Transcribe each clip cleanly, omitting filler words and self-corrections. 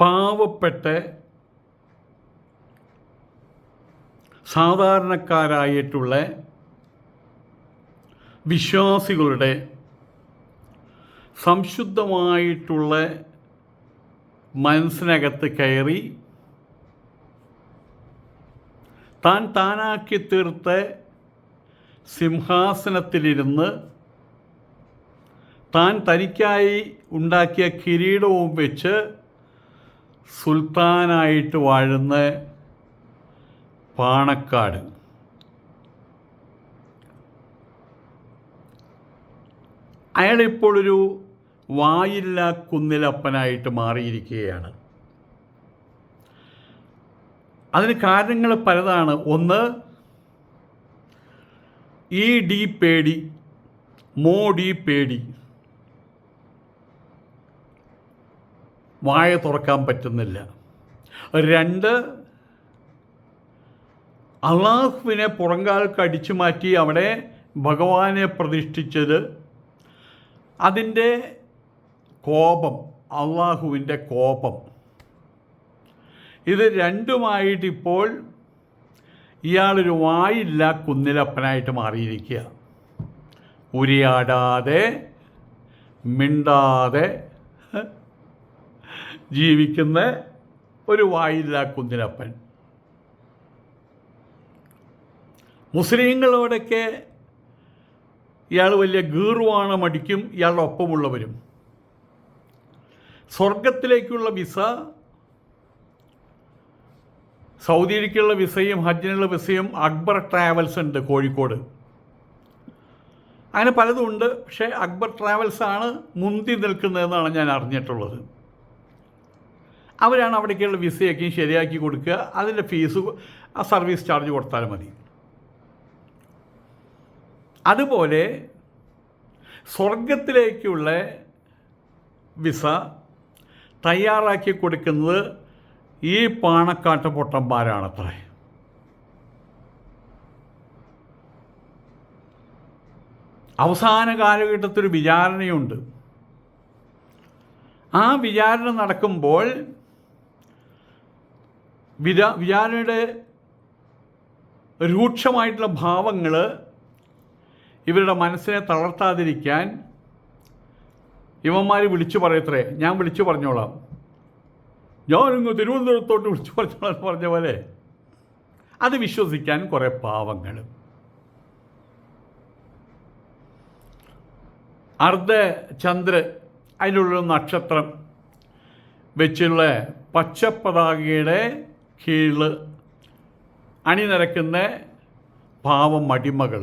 പാവപ്പെട്ട സാധാരണക്കാരായിട്ടുള്ള വിശ്വാസികളുടെ സംശുദ്ധമായിട്ടുള്ള മനസ്സിനകത്ത് കയറി താനാക്കി തീർത്ത സിംഹാസനത്തിലിരുന്ന് തനിക്കായി ഉണ്ടാക്കിയ കിരീടവും വെച്ച് സുൽത്താനായിട്ട് വാഴുന്ന പാണക്കാട്. അയാളിപ്പോൾ ഒരു വായില്ലാ കുന്നിലപ്പനായിട്ട് മാറിയിരിക്കുകയാണ്. അതിന് കാരണങ്ങൾ പലതാണ്. ഒന്ന്, പേടി, പേടി, വായ തുറക്കാൻ പറ്റുന്നില്ല. 2, അള്ളാഹുവിനെ പുറങ്കാൽക്ക് അടിച്ചു മാറ്റി അവിടെ ഭഗവാനെ പ്രതിഷ്ഠിച്ചത്, അതിൻ്റെ കോപം, അള്ളാഹുവിൻ്റെ കോപം. ഇത് രണ്ടുമായിട്ടിപ്പോൾ ഇയാളൊരു വായില്ല കുന്നിലപ്പനായിട്ട് മാറിയിരിക്കുക. ഉരിയാടാതെ മിണ്ടാതെ ജീവിക്കുന്ന ഒരു വായില്ല കുന്നിലപ്പൻ. മുസ്ലിങ്ങളോടൊക്കെ ഇയാൾ വലിയ ഗീർവാണം അടിക്കും, ഇയാളുടെ ഒപ്പമുള്ളവരും. സ്വർഗത്തിലേക്കുള്ള വിസ, സൗദിയിലേക്കുള്ള വിസയും ഹജ്ജിനുള്ള വിസയും അക്ബർ ട്രാവൽസ് ഉണ്ട് കോഴിക്കോട്. അങ്ങനെ പലതും ഉണ്ട്. പക്ഷേ അക്ബർ ട്രാവൽസാണ് മുന്തി നിൽക്കുന്നതെന്നാണ് ഞാൻ അറിഞ്ഞിട്ടുള്ളത്. അവരാണ് അവിടേക്കുള്ള വിസയൊക്കെ ശരിയാക്കി കൊടുക്കുക. അതിൻ്റെ ഫീസ്, സർവീസ് ചാർജ് കൊടുത്താൽ മതി. അതുപോലെ സ്വർഗത്തിലേക്കുള്ള വിസ തയ്യാറാക്കി കൊടുക്കുന്നത് ഈ പാണക്കാട്ട് പൊട്ടന്മാരാണത്രേ. അവസാന കാലഘട്ടത്തിൽ വിചാരണയുണ്ട്. ആ വിചാരണ നടക്കുമ്പോൾ വിചാരണയുടെ രൂക്ഷമായിട്ടുള്ള ഭാവങ്ങൾ ഇവരുടെ മനസ്സിനെ തളർത്താതിരിക്കാൻ ഇവന്മാർ വിളിച്ചു പറയത്രേ, ഞാൻ വിളിച്ചു പറഞ്ഞോളാം, ഞാനിങ്ങ് തിരുവനന്തപുരത്തോട്ട് വിളിച്ചു പറഞ്ഞോളാം എന്ന് പറഞ്ഞ പോലെ അത് വിശ്വസിക്കാൻ കുറേ പാവങ്ങൾ. അർദ്ധചന്ദ്രൻ, അതിനുള്ളൊരു നക്ഷത്രം വെച്ചുള്ള പച്ചപ്പതാകയുടെ കീഴിൽ അണിനിരക്കുന്ന പാവം അടിമകൾ.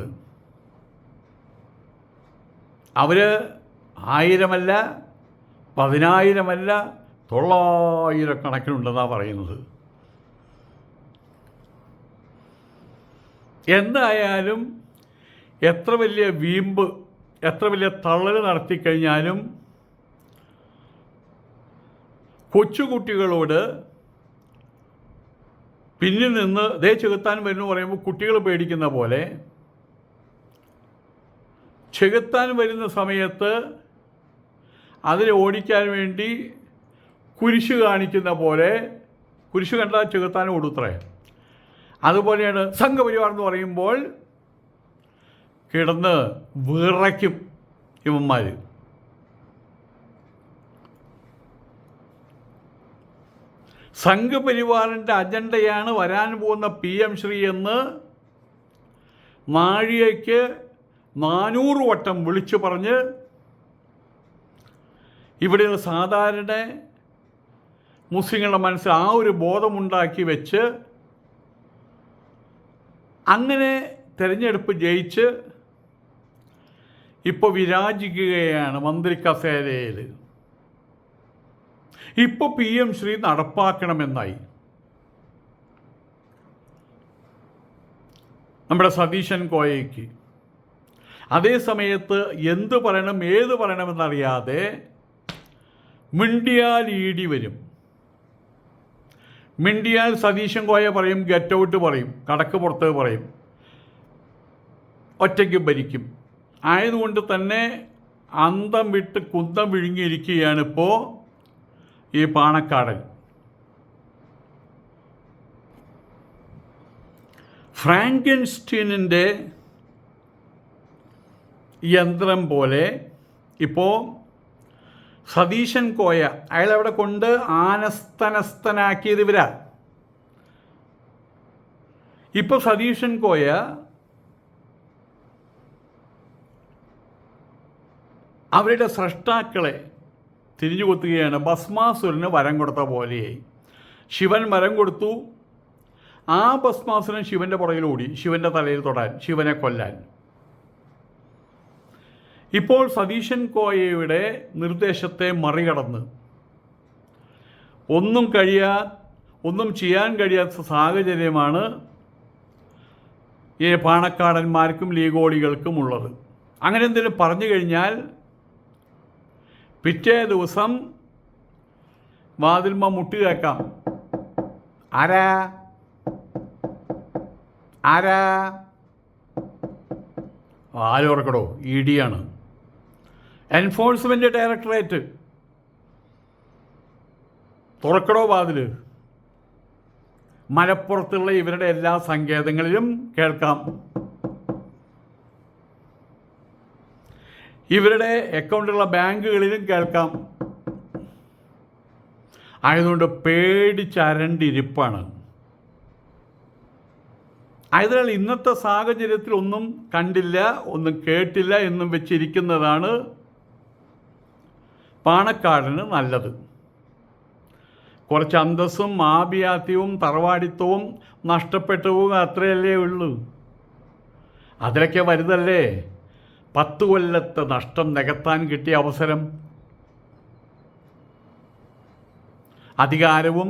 അവർ 1000 10,000 900 കണക്കിനുണ്ടെന്നാണ് പറയുന്നത്. എന്തായാലും എത്ര വലിയ വീമ്പ്, എത്ര വലിയ തള്ളൽ നടത്തിക്കഴിഞ്ഞാലും കൊച്ചുകുട്ടികളോട് പിന്നിൽ നിന്ന് ദേ ചെകുത്താൻ വരുന്നു പറയുമ്പോൾ കുട്ടികൾ പേടിക്കുന്ന പോലെ, ചെകുത്താൻ വരുന്ന സമയത്ത് അതിനെ ഓടിക്കാൻ വേണ്ടി കുരിശ് കാണിക്കുന്ന പോലെ, കുരിശ് കണ്ടാൽ ചെകുത്താൻ ഓടുത്രേ. അതുപോലെയാണ് സംഘപരിവാർ എന്ന് പറയുമ്പോൾ കിടന്ന് വിറയ്ക്കും ഇവന്മാർ. സംഘപരിവാറിൻ്റെ അജണ്ടയാണ് വരാൻ പോകുന്ന PM ശ്രീ എന്ന് നാഴികയ്ക്ക് 400 വട്ടം വിളിച്ചു പറഞ്ഞ് ഇവിടെയുള്ള സാധാരണ മുസ്ലിങ്ങളുടെ മനസ്സിൽ ആ ഒരു ബോധമുണ്ടാക്കി വെച്ച് അങ്ങനെ തിരഞ്ഞെടുപ്പ് ജയിച്ച് ഇപ്പോൾ വിരാജിക്കുകയാണ് മന്ത്രി കസേരയിൽ. ഇപ്പോൾ PM ശ്രീ നടപ്പാക്കണമെന്നായി. നമ്മുടെ സതീശൻ കോയയ്ക്ക്. അതേ സമയത്ത് എന്ത് പറയണം ഏത് പറയണമെന്നറിയാതെ മിണ്ടിയാൽ ED വരും. മിണ്ടിയാൽ സതീശൻ കോയ പറയും, ഗെറ്റ് ഔട്ട് പറയും, കടക്ക് പുറത്ത് പറയും, ഒറ്റയ്ക്ക് ഭരിക്കും. ആയതുകൊണ്ട് തന്നെ അന്തം വിട്ട് കുന്തം വിഴുങ്ങിയിരിക്കുകയാണിപ്പോൾ ഈ പാണക്കാടൻ. ഫ്രാങ്കൻസ്റ്റീനിൻ്റെ യന്ത്രം പോലെ ഇപ്പോൾ സതീശൻ കോയ അയാളവിടെ കൊണ്ട് ആനസ്തനസ്തനാക്കിയത് ഇവരാ. ഇപ്പോൾ സതീശൻ കോയ അവരുടെ സ്രഷ്ടാക്കളെ തിരിഞ്ഞുകൊത്തുകയാണ്. ഭസ്മാസുരന് വരം കൊടുത്ത പോലെയായി. ശിവൻ വരം കൊടുത്തു, ആ ഭസ്മാസുരൻ ശിവൻ്റെ പുറകിലോടി, ശിവൻ്റെ തലയിൽ തൊടാൻ, ശിവനെ കൊല്ലാൻ. ഇപ്പോൾ സതീശൻ കോയയുടെ നിർദ്ദേശത്തെ മറികടന്ന് ഒന്നും ചെയ്യാൻ കഴിയാത്ത സാഹചര്യമാണ് ഈ പാണക്കാടന്മാർക്കും ലീഗോളികൾക്കും ഉള്ളത്. അങ്ങനെ എന്തെങ്കിലും പറഞ്ഞു കഴിഞ്ഞാൽ പിറ്റേ ദിവസം വാതിൽമ മുട്ടി കേൾക്കാം. ആരാ ആരാ ആരോർക്കടോ, ED ആണ്, എൻഫോഴ്സ്മെൻറ്റ് ഡയറക്ടറേറ്റ്, തുറക്കടോ വാതിൽ. മലപ്പുറത്തുള്ള ഇവരുടെ എല്ലാ സങ്കേതങ്ങളിലും കേൾക്കാം. ഇവരുടെ അക്കൗണ്ടുള്ള ബാങ്കുകളിലും കേൾക്കാം. ആയതുകൊണ്ട് പേടിച്ചരണ്ടിരിപ്പാണ്. ആയതിനാൽ ഇന്നത്തെ സാഹചര്യത്തിൽ ഒന്നും കണ്ടില്ല, ഒന്നും കേട്ടില്ല എന്നും വെച്ചിരിക്കുന്നതാണ് പാണക്കാടിന് നല്ലത്. കുറച്ച് അന്തസ്സും ആഭിയാത്യവും തറവാടിത്തവും നഷ്ടപ്പെട്ടു പോകുക, അത്രയല്ലേ ഉള്ളൂ. അതിലൊക്കെ വലുതല്ലേ 10 കൊല്ലത്തെ നഷ്ടം നികത്താൻ കിട്ടിയ അവസരം. അധികാരവും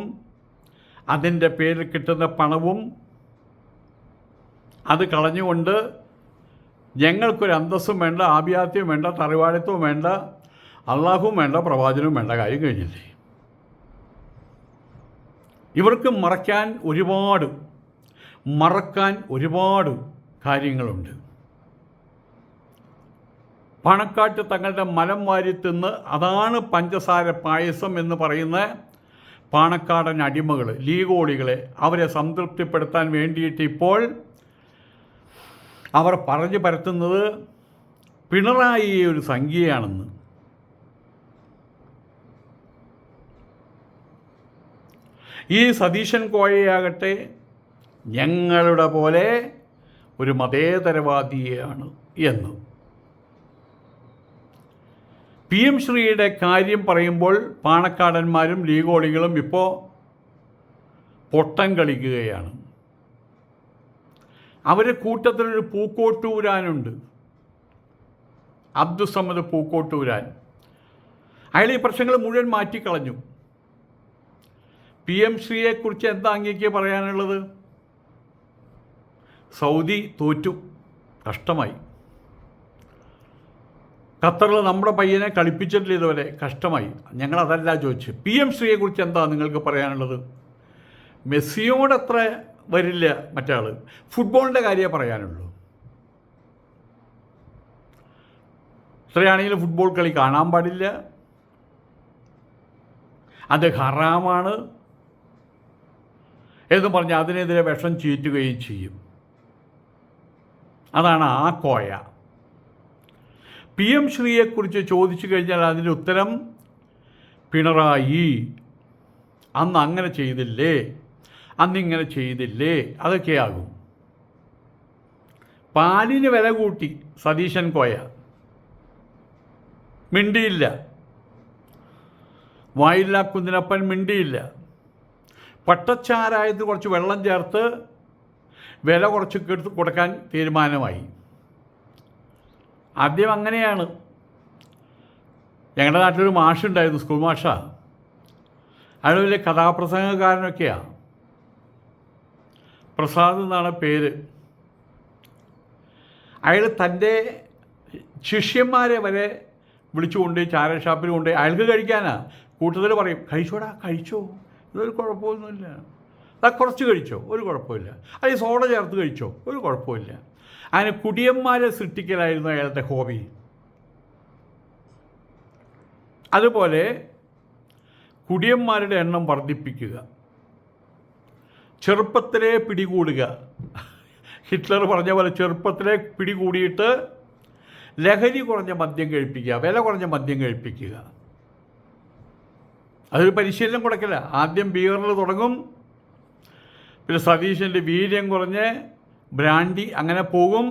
അതിൻ്റെ പേരിൽ കിട്ടുന്ന പണവും അത് കളഞ്ഞുകൊണ്ട് ഞങ്ങൾക്കൊരു അന്തസ്സും വേണ്ട, ആഭിയാത്യവും വേണ്ട, തറവാടിത്തവും വേണ്ട, അള്ളാഹുവും വേണ്ട, പ്രവാചനവും വേണ്ട, കാര്യം കഴിഞ്ഞില്ലേ. ഇവർക്ക് മറക്കാൻ ഒരുപാട് കാര്യങ്ങളുണ്ട്. പാണക്കാട്ട് തങ്ങളുടെ മലം വാരി തിന്ന് അതാണ് പഞ്ചസാര പായസം എന്ന് പറയുന്ന പാണക്കാടൻ അടിമകൾ, ലീഗോളികളെ, അവരെ സംതൃപ്തിപ്പെടുത്താൻ വേണ്ടിയിട്ട് ഇപ്പോൾ അവർ പറഞ്ഞു പരത്തുന്നത് പിണറായി ഒരു സംഖ്യയാണെന്ന്. ഈ സതീശൻ കോയയാകട്ടെ ഞങ്ങളുടെ പോലെ ഒരു മതേതരവാദിയാണ് എന്ന്. PM ശ്രീയുടെ കാര്യം പറയുമ്പോൾ പാണക്കാടന്മാരും ലീഗോളികളും ഇപ്പോൾ പൊട്ടം കളിക്കുകയാണ്. അവരുടെ കൂട്ടത്തിലൊരു പൂക്കോട്ടൂരാനുണ്ട്, അബ്ദുസമ്മദ് പൂക്കോട്ടൂരാൻ. അയാൾ ഈ പ്രശ്നങ്ങൾ മുഴുവൻ മാറ്റിക്കളഞ്ഞു. PM ശ്രീയെക്കുറിച്ച് എന്താ അങ്ങേക്ക് പറയാനുള്ളത്? സൗദി തോറ്റു, കഷ്ടമായി. ഖത്തറിൽ നമ്മുടെ പയ്യനെ കളിപ്പിച്ചിട്ടില്ല ഇതുവരെ, കഷ്ടമായി. ഞങ്ങളതല്ല ചോദിച്ചു. PM ശ്രീയെക്കുറിച്ച് എന്താ നിങ്ങൾക്ക് പറയാനുള്ളത്? മെസ്സിയോടത്ര വരില്ല മറ്റാൾ, ഫുട്ബോളിൻ്റെ കാര്യമേ പറയാനുള്ളൂ. ഇത്രയാണെങ്കിലും ഫുട്ബോൾ കളി കാണാൻ പാടില്ല, അത് ഹറാമാണ് എന്ന് പറഞ്ഞ് അതിനെതിരെ വിഷം ചീറ്റുകയും ചെയ്യും. അതാണ് ആ കോയ. PM ശ്രീയെക്കുറിച്ച് ചോദിച്ചു കഴിഞ്ഞാൽ അതിൻ്റെ ഉത്തരം പിണറായി അന്ന് അങ്ങനെ ചെയ്തില്ലേ, അന്നിങ്ങനെ ചെയ്തില്ലേ, അതൊക്കെയാകും. പാലിന് വില കൂട്ടി സതീശൻ കോയ, മിണ്ടിയില്ല. വായില്ലാ കുന്നിനപ്പൻ മിണ്ടിയില്ല. പട്ടച്ചാരായത്തിൽ കുറച്ച് വെള്ളം ചേർത്ത് വില കുറച്ച് കൊടുക്കാൻ തീരുമാനമായി. ആദ്യം അങ്ങനെയാണ്. ഞങ്ങളുടെ നാട്ടിലൊരു മാഷുണ്ടായിരുന്നു, സ്കൂൾ മാഷാ. അയാൾ വലിയ കഥാപ്രസംഗക്കാരനൊക്കെയാണ്. പ്രസാദ് എന്നാണ് പേര്. അയാൾ തൻ്റെ ശിഷ്യന്മാരെ വരെ വിളിച്ചുകൊണ്ട് ചാര ഷാപ്പിൽ കൊണ്ട് അയാൾക്ക് കഴിക്കാനാ കൂട്ടത്തിൽ പറയും, കഴിച്ചോടാ കഴിച്ചോ, ഇതൊരു കുഴപ്പമൊന്നുമില്ല, അത് കുറച്ച് കഴിച്ചോ, ഒരു കുഴപ്പമില്ല, അത് സോഡ ചേർത്ത് കഴിച്ചോ, ഒരു കുഴപ്പമില്ല. അങ്ങനെ കുടിയന്മാരെ സൃഷ്ടിക്കലായിരുന്നു അയാളുടെ ഹോബി. അതുപോലെ കുടിയന്മാരുടെ എണ്ണം വർദ്ധിപ്പിക്കുക, ചെറുപ്പത്തിലേ പിടികൂടുക, ഹിറ്റ്ലർ പറഞ്ഞ പോലെ ചെറുപ്പത്തിലെ പിടികൂടിയിട്ട് ലഹരി കുറഞ്ഞ മദ്യം കഴിപ്പിക്കുക, വില കുറഞ്ഞ മദ്യം കഴിപ്പിക്കുക. അതൊരു പരിശീലനം കൊടുക്കില്ല. ആദ്യം ബിയറിൽ തുടങ്ങും, പിന്നെ സതീശൻ്റെ വീര്യം കുറഞ്ഞ് ബ്രാൻഡി, അങ്ങനെ പോകും.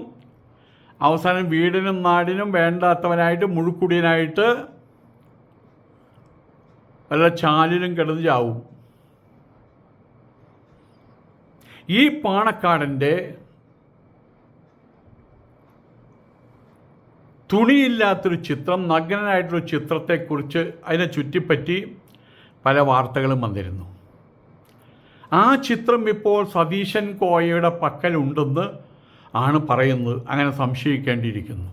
അവസാനം വീടിനും നാടിനും വേണ്ടാത്തവനായിട്ട് മുഴുക്കുടിയനായിട്ട് വല്ല ചാലിലും കിടന്ന് ചാവും. ഈ പാണക്കാടൻ്റെ തുണിയില്ലാത്തൊരു ചിത്രം, നഗ്നനായിട്ടൊരു ചിത്രത്തെക്കുറിച്ച് അതിനെ ചുറ്റിപ്പറ്റി പല വാർത്തകളും വന്നിരുന്നു. ആ ചിത്രം ഇപ്പോൾ സതീശൻ കോയയുടെ പക്കലുണ്ടെന്ന് ആണ് പറയുന്നത്. അങ്ങനെ സംശയിക്കേണ്ടിയിരിക്കുന്നു.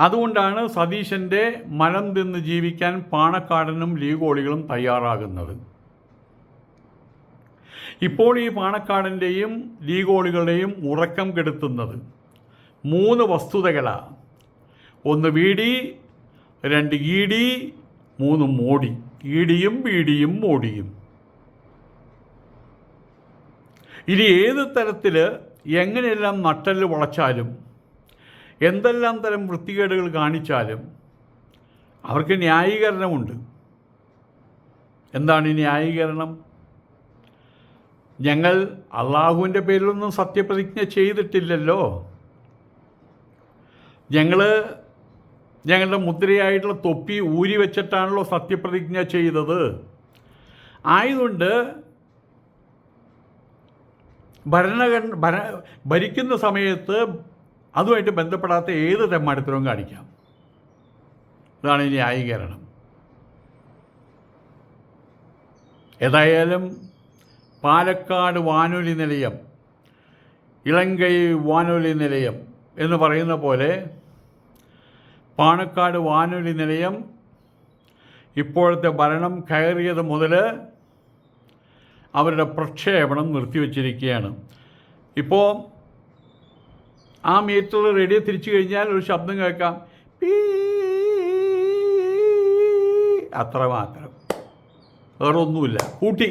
അതുകൊണ്ടാണ് സതീശൻ്റെ മനം തിന്ന് ജീവിക്കാൻ പാണക്കാടനും ലീഗോളികളും തയ്യാറാകുന്നത്. ഇപ്പോൾ ഈ പാണക്കാടൻ്റെയും ലീഗോളികളുടെയും ഉറക്കം കെടുത്തുന്നത് 3 വസ്തുതകളാണ്. 1 വീടി, 2 ഈടി, 3 മോടി. ഈടിയും വീടിയും മോടിയും. ഇനി ഏത് തരത്തിൽ എങ്ങനെയെല്ലാം നട്ടല് വളച്ചാലും എന്തെല്ലാം തരം വൃത്തികേടുകൾ കാണിച്ചാലും അവർക്ക് ന്യായീകരണമുണ്ട്. എന്താണ് ഈ ന്യായീകരണം? ഞങ്ങൾ അള്ളാഹുവിൻ്റെ പേരിലൊന്നും സത്യപ്രതിജ്ഞ ചെയ്തിട്ടില്ലല്ലോ. ഞങ്ങളുടെ മുദ്രയായിട്ടുള്ള തൊപ്പി ഊരി വെച്ചിട്ടാണല്ലോ സത്യപ്രതിജ്ഞ ചെയ്തത്. ആയതുകൊണ്ട് ഭരിക്കുന്ന സമയത്ത് അതുമായിട്ട് ബന്ധപ്പെടാത്ത ഏത് തെമ്മാടിത്തരവും കാണിക്കാം. ഇതാണ് ഈ ന്യായീകരണം. ഏതായാലും പാലക്കാട് വാനൊലി നിലയം, ഇളങ്കൈ വാനൊലി നിലയം എന്ന് പറയുന്ന പോലെ പാണക്കാട് വാനൊലി നിലയം ഇപ്പോഴത്തെ ഭരണം കയറിയത് മുതൽ അവരുടെ പ്രക്ഷേപണം നിർത്തിവെച്ചിരിക്കുകയാണ്. ഇപ്പോൾ ആ മീറ്റർ റേഡിയോ തിരിച്ചു കഴിഞ്ഞാൽ ഒരു ശബ്ദം കേൾക്കാം, പീ, അത്രമാത്രം, വേറെ ഒന്നുമില്ല. കൂട്ടി.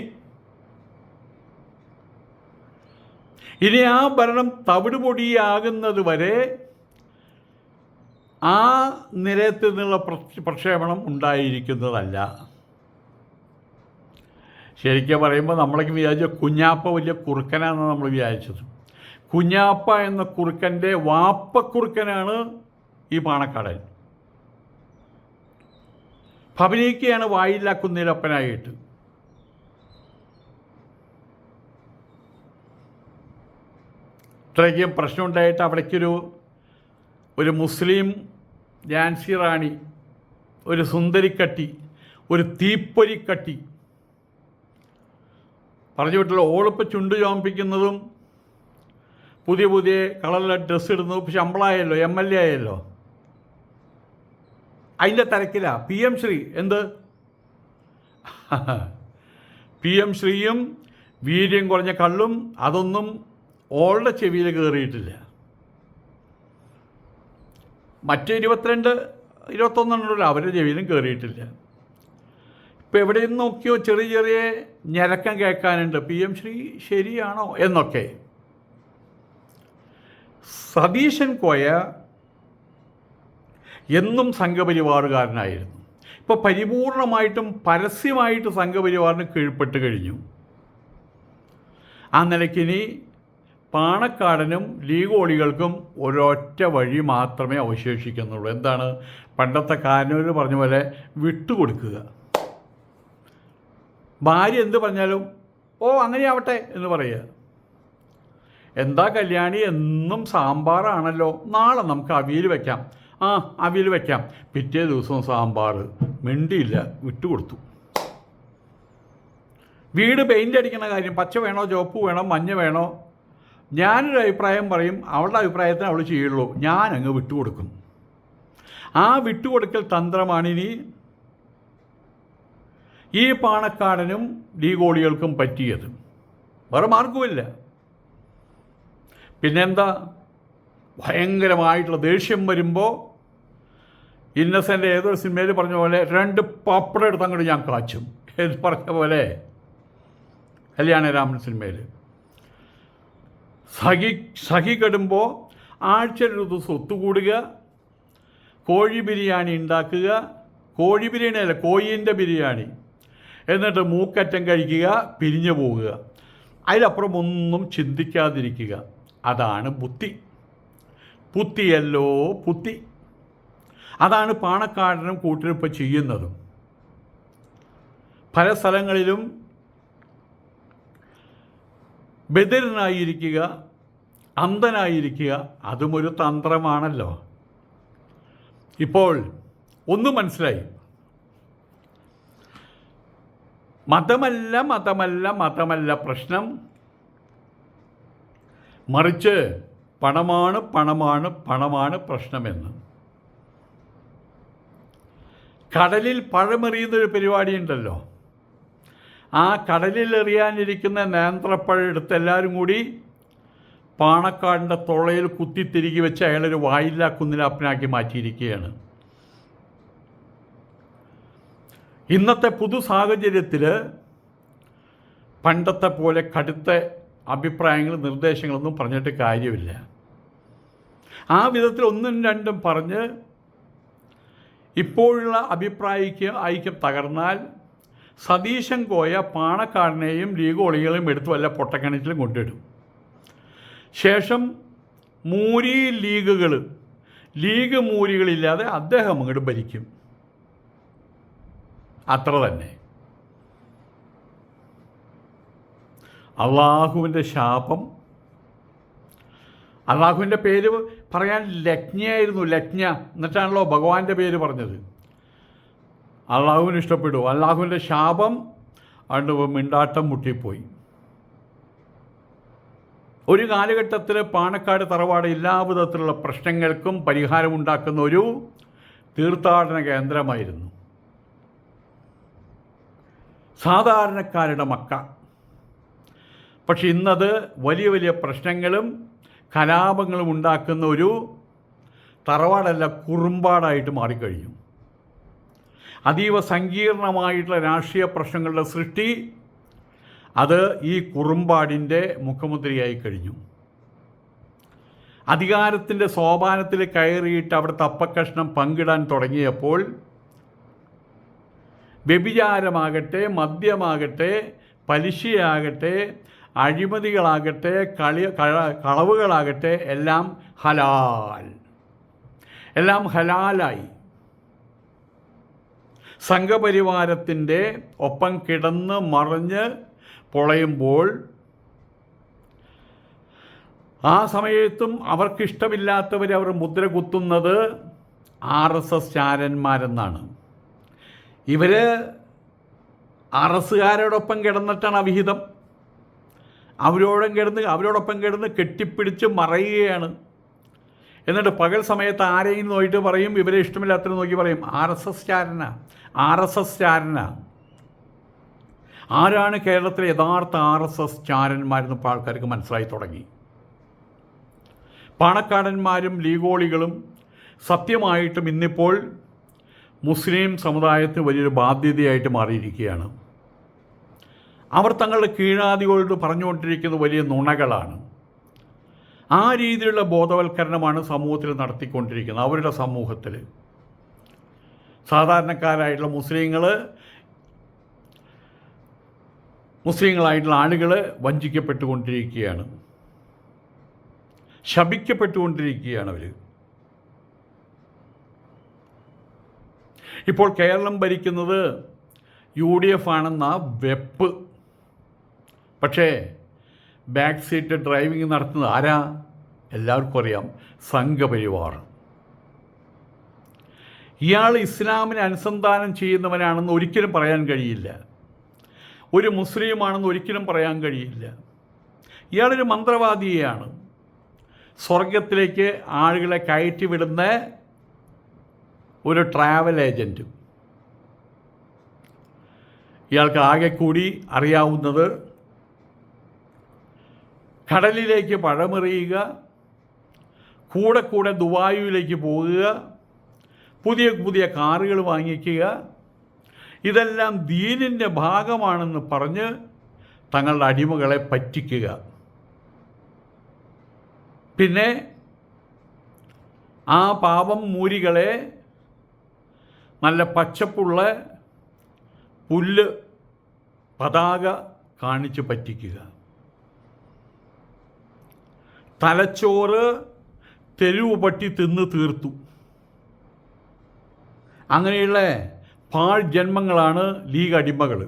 ഇനി ആ ഭരണം തവിടുപൊടിയാകുന്നത് വരെ ആ നിലയത്തിൽ നിന്നുള്ള പ്രക്ഷേപണം ഉണ്ടായിരിക്കുന്നതല്ല. ശരിക്കും പറയുമ്പോൾ നമ്മളൊക്കെ വിചാരിച്ച കുഞ്ഞാപ്പ വലിയ കുറുക്കനാണെന്ന് നമ്മൾ വിചാരിച്ചത്. കുഞ്ഞാപ്പ എന്ന കുറുക്കൻ്റെ വാപ്പക്കുറുക്കനാണ് ഈ പാണക്കാടൻ. അഭിനയിക്കുകയാണ് വായില്ലാ കുന്നിലപ്പനായിട്ട്. ഇത്രയ്ക്കും പ്രശ്നമുണ്ടായിട്ട് അവിടേക്കൊരു മുസ്ലിം ജാൻസി റാണി, ഒരു സുന്ദരിക്കട്ടി, ഒരു തീപ്പൊരിക്കട്ടി പറഞ്ഞു വിട്ടുള്ള ഓളിപ്പോൾ ചുണ്ട് ചോമിപ്പിക്കുന്നതും പുതിയ കളറിലെ ഡ്രസ്സ് ഇടുന്നതും ഇപ്പോൾ ശമ്പളമായല്ലോ, MLA ആയല്ലോ. അതിൻ്റെ തിരക്കിലാണ് PM ശ്രീ. എന്ത് PM ശ്രീയും വീര്യം കുറഞ്ഞ കള്ളും അതൊന്നും ഓളുടെ ചെവിയിൽ കയറിയിട്ടില്ല. മറ്റ് 22-21 അവരുടെ ചെവിയിലും കയറിയിട്ടില്ല. ഇപ്പോൾ എവിടെയും നോക്കിയോ ചെറിയ ഞരക്കം കേൾക്കാനുണ്ട്. PM ശ്രീ ശരിയാണോ എന്നൊക്കെ. സതീശൻ കോയ എന്നും സംഘപരിവാറുകാരനായിരുന്നു. ഇപ്പോൾ പരിപൂർണമായിട്ടും പരസ്യമായിട്ട് സംഘപരിവാറിന് കീഴ്പ്പെട്ട് കഴിഞ്ഞു. ആ നിലയ്ക്കിനി പാണക്കാടനും ലീഗോളികൾക്കും ഒരൊറ്റ വഴി മാത്രമേ അവശേഷിക്കുന്നുള്ളൂ. എന്താണ്? പണ്ടത്തെ കാരണവർ പറഞ്ഞ പോലെ വിട്ടുകൊടുക്കുക. ഭാര്യ എന്ത് പറഞ്ഞാലും ഓ അങ്ങനെയാവട്ടെ എന്ന് പറയുക. എന്താ കല്യാണി എന്നും സാമ്പാറാണല്ലോ, നാളെ നമുക്ക് അവിയൽ വയ്ക്കാം. ആ അവിയൽ വയ്ക്കാം. പിറ്റേ ദിവസവും സാമ്പാർ. മിണ്ടിയില്ല, വിട്ടുകൊടുത്തു. വീട് പെയിൻ്റ് അടിക്കുന്ന കാര്യം പച്ച വേണോ ചുവപ്പ് വേണോ മഞ്ഞ വേണോ, ഞാനൊരു അഭിപ്രായം പറയും, അവളുടെ അഭിപ്രായത്തിന് അവൾ ചെയ്യുള്ളൂ, ഞാനങ്ങ് വിട്ടുകൊടുക്കും. ആ വിട്ടുകൊടുക്കൽ തന്ത്രമാണിനി ഈ പാണക്കാടനും ലീഗോളികൾക്കും പറ്റിയത്. വേറെ മാർഗവുമില്ല. പിന്നെന്താ, ഭയങ്കരമായിട്ടുള്ള ദേഷ്യം വരുമ്പോൾ ഇന്നസെൻ്റ് ഏതൊരു സിനിമയിൽ പറഞ്ഞ പോലെ 2 പപ്പടം എടുത്ത് അങ്ങോട്ട് ഞാൻ കാച്ചും എന്ന് പറഞ്ഞ പോലെ കല്യാണരാമൻ സിനിമയിൽ സഹി കെടുമ്പോൾ ആഴ്ചയിൽ ഒരു ദിവസം ഒത്തുകൂടുക, കോഴി ബിരിയാണി ഉണ്ടാക്കുക, കോഴി ബിരിയാണി അല്ല, കോഴീൻ്റെ ബിരിയാണി, എന്നിട്ട് മൂക്കറ്റം കഴിക്കുക, പിരിഞ്ഞു പോവുക. അതിലപ്പുറം ഒന്നും ചിന്തിക്കാതിരിക്കുക. അതാണ് ബുദ്ധി. പുത്തിയല്ലോ പുത്തി. അതാണ് പാണക്കാടനും കൂട്ടരും ഇപ്പോൾ ചെയ്യുന്നതും. പല സ്ഥലങ്ങളിലും ബദിരനായിരിക്കുക, അന്ധനായിരിക്കുക, അതുമൊരു തന്ത്രമാണല്ലോ. ഇപ്പോൾ ഒന്നും മനസ്സിലായി. മതമല്ല പ്രശ്നം, മറിച്ച് പണമാണ് പ്രശ്നമെന്ന്. കടലിൽ പഴമെറിയുന്നൊരു പരിപാടിയുണ്ടല്ലോ. ആ കടലിൽ എറിയാനിരിക്കുന്ന നേന്ത്രപ്പഴം എടുത്ത് എല്ലാവരും കൂടി പാണക്കാടിൻ്റെ തൊള്ളയിൽ കുത്തി തിരികെ വെച്ച് അയാളൊരു വായില്ലാ കുന്നിലാപ്പനാക്കി മാറ്റിയിരിക്കുകയാണ്. ഇന്നത്തെ പുതു സാഹചര്യത്തിൽ പണ്ടത്തെ പോലെ കടുത്ത അഭിപ്രായങ്ങളും നിർദ്ദേശങ്ങളൊന്നും പറഞ്ഞിട്ട് കാര്യമില്ല. ആ വിധത്തിൽ ഒന്നും രണ്ടും പറഞ്ഞ് ഇപ്പോഴുള്ള ഐക്യം തകർന്നാൽ സതീശൻ കോയ പാണക്കാടിനെയും ലീഗോളികളെയും എടുത്ത് വല്ല പൊട്ടക്കിണറ്റിലും കൊണ്ടിടും. ശേഷം ലീഗ് മൂരികളില്ലാതെ അദ്ദേഹം അങ്ങോട്ട് ഭരിക്കും. അത്ര തന്നെ. അള്ളാഹുവിൻ്റെ ശാപം. അള്ളാഹുവിൻ്റെ പേര് പറയാൻ ലജ്ഞയായിരുന്നു, ലജ്ഞ. എന്നിട്ടാണല്ലോ ഭഗവാന്റെ പേര് പറഞ്ഞത്. അള്ളാഹുവിന് ഇഷ്ടപ്പെടും. അള്ളാഹുവിൻ്റെ ശാപം അതുകൊണ്ട് മിണ്ടാട്ടം മുട്ടിപ്പോയി. ഒരു കാലഘട്ടത്തിൽ പാണക്കാട് തറവാട് എല്ലാ വിധത്തിലുള്ള പ്രശ്നങ്ങൾക്കും പരിഹാരമുണ്ടാക്കുന്ന ഒരു തീർത്ഥാടന കേന്ദ്രമായിരുന്നു. സാധാരണക്കാരുടെ മക്ക. പക്ഷെ ഇന്നത് വലിയ വലിയ പ്രശ്നങ്ങളും കലാപങ്ങളും ഉണ്ടാക്കുന്ന ഒരു തറവാടല്ല, കുറുമ്പാടായിട്ട് മാറിക്കഴിഞ്ഞു. അതീവ സങ്കീർണമായിട്ടുള്ള രാഷ്ട്രീയ പ്രശ്നങ്ങളുടെ സൃഷ്ടി അത് ഈ കുറുമ്പാടിൻ്റെ മുഖമുദ്രയായി കഴിഞ്ഞു. അധികാരത്തിൻ്റെ സോപാനത്തിൽ കയറിയിട്ട് അവിടുത്തെ അപ്പക്കഷ്ണം പങ്കിടാൻ തുടങ്ങിയപ്പോൾ വ്യഭിചാരമാകട്ടെ, മദ്യമാകട്ടെ, പലിശയാകട്ടെ, അഴിമതികളാകട്ടെ, കളവുകളാകട്ടെ എല്ലാം ഹലാലായി. സംഘപരിവാരത്തിൻ്റെ ഒപ്പം കിടന്ന് മറിഞ്ഞ് പൊളയുമ്പോൾ ആ സമയത്തും അവർക്കിഷ്ടമില്ലാത്തവരെ അവർ മുദ്ര കുത്തുന്നത് RSS ചാരന്മാരെന്നാണ്. ഇവർ RSകാരോടൊപ്പം കിടന്നിട്ടാണ് അവിഹിതം. അവരോടൊപ്പം കിടന്ന് കെട്ടിപ്പിടിച്ച് മറയുകയാണ്. എന്നിട്ട് പകൽ സമയത്ത് ആരെയും നോക്കിയിട്ട് പറയും, ഇവരെ ഇഷ്ടമില്ലാത്തവരെ നോക്കി പറയും RSS ചാരന. ആരാണ് കേരളത്തിലെ യഥാർത്ഥ RSS ചാരന്മാരെന്ന് ഇപ്പോൾ ആൾക്കാർക്ക് മനസ്സിലായി തുടങ്ങി. പാണക്കാടന്മാരും ലീഗോളികളും സത്യമായിട്ടും ഇന്നിപ്പോൾ മുസ്ലിം സമുദായത്തിന് വലിയൊരു ബാധ്യതയായിട്ട് മാറിയിരിക്കുകയാണ്. അവർ തങ്ങളുടെ കീഴാദികളോട് പറഞ്ഞുകൊണ്ടിരിക്കുന്ന വലിയ നുണകളാണ്. ആ രീതിയിലുള്ള ബോധവൽക്കരണമാണ് സമൂഹത്തിൽ നടത്തിക്കൊണ്ടിരിക്കുന്നത്. അവരുടെ സമൂഹത്തിൽ സാധാരണക്കാരായിട്ടുള്ള മുസ്ലിങ്ങളായിട്ടുള്ള ആളുകൾ വഞ്ചിക്കപ്പെട്ടുകൊണ്ടിരിക്കുകയാണ്, ശപിക്കപ്പെട്ടുകൊണ്ടിരിക്കുകയാണ് അവർ. ഇപ്പോൾ കേരളം ഭരിക്കുന്നത് UDF ആണെന്ന വെപ്പ്. പക്ഷേ ബാക്ക് സീറ്റ് ഡ്രൈവിംഗ് നടത്തുന്നത് ആരാ? എല്ലാവർക്കും അറിയാം, സംഘപരിവാർ. ഇയാൾ ഇസ്ലാമിനെ അനുസന്ധാനം ചെയ്യുന്നവനാണെന്ന് ഒരിക്കലും പറയാൻ കഴിയില്ല. ഒരു മുസ്ലിമാണെന്ന് ഒരിക്കലും പറയാൻ കഴിയില്ല. ഇയാളൊരു മന്ത്രവാദിയാണ്. സ്വർഗത്തിലേക്ക് ആളുകളെ കയറ്റിവിടുന്ന ഒരു ട്രാവൽ ഏജൻറ്റ്. ഇയാൾക്ക് ആകെ കൂടി അറിയാവുന്നത് കടലിലേക്ക് പഴമെറിയുക, കൂടെ ദുബായിലേക്ക് പോകുക, പുതിയ കാറുകൾ വാങ്ങിക്കുക, ഇതെല്ലാം ദീനിൻ്റെ ഭാഗമാണെന്ന് പറഞ്ഞ് തങ്ങളുടെ അടിമകളെ പറ്റിക്കുക. പിന്നെ ആ പാവം മൂരികളെ നല്ല പച്ചപ്പുള്ള പുല്ല് പതാക കാണിച്ച് പറ്റിക്കുക. തലച്ചോറ് തെരുവ് പട്ടി തിന്ന് തീർത്തു. അങ്ങനെയുള്ള പാഴ് ജന്മങ്ങളാണ് ലീഗ് അടിമകൾ.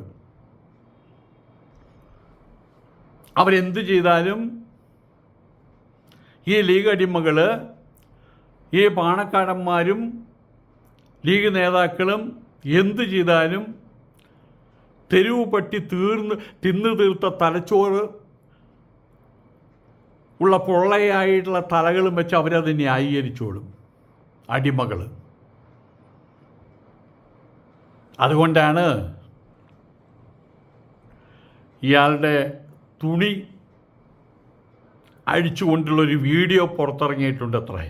അവരെന്ത് ചെയ്താലും ഈ ലീഗ് അടിമകൾ, ഈ പാണക്കാടന്മാരും ലീഗ് നേതാക്കളും എന്ത് ചെയ്താലും തെരുവ് പട്ടി തിന്നു തീർത്ത തലച്ചോറ് ഉള്ള പൊള്ളയായിട്ടുള്ള തലകളും വെച്ച് അവരത് ന്യായീകരിച്ചോളും അടിമകൾ. അതുകൊണ്ടാണ് ഇയാളുടെ തുണി അഴിച്ചുകൊണ്ടുള്ളൊരു വീഡിയോ പുറത്തിറങ്ങിയിട്ടുണ്ട് അത്രേ.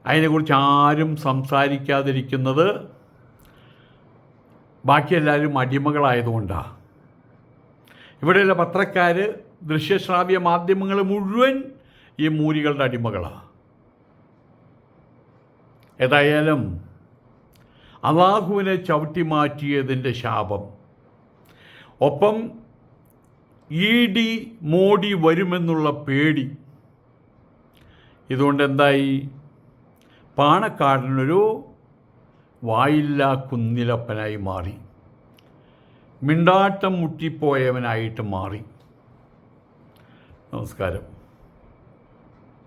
അതിനെക്കുറിച്ച് ആരും സംസാരിക്കാതിരിക്കുന്നത് ബാക്കി എല്ലാവരും അടിമകളായതുകൊണ്ടാണ്. ഇവിടെയുള്ള പത്രക്കാർ, ദൃശ്യശ്രാവ്യ മാധ്യമങ്ങൾ മുഴുവൻ ഈ മൂരികളുടെ അടിമകളാണ്. ഏതായാലും അള്ളാഹുവിനെ ചവിട്ടി മാറ്റിയതിൻ്റെ ശാപം, ഒപ്പം ED മോഡി വരുമെന്നുള്ള പേടി, ഇതുകൊണ്ട് എന്തായി? പാണക്കാടനൊരു വായില്ലാ കുന്നിലപ്പനായി മാറി, മിണ്ടാട്ടം മുട്ടിപ്പോയവനായിട്ട് മാറി. നമസ്കാരം.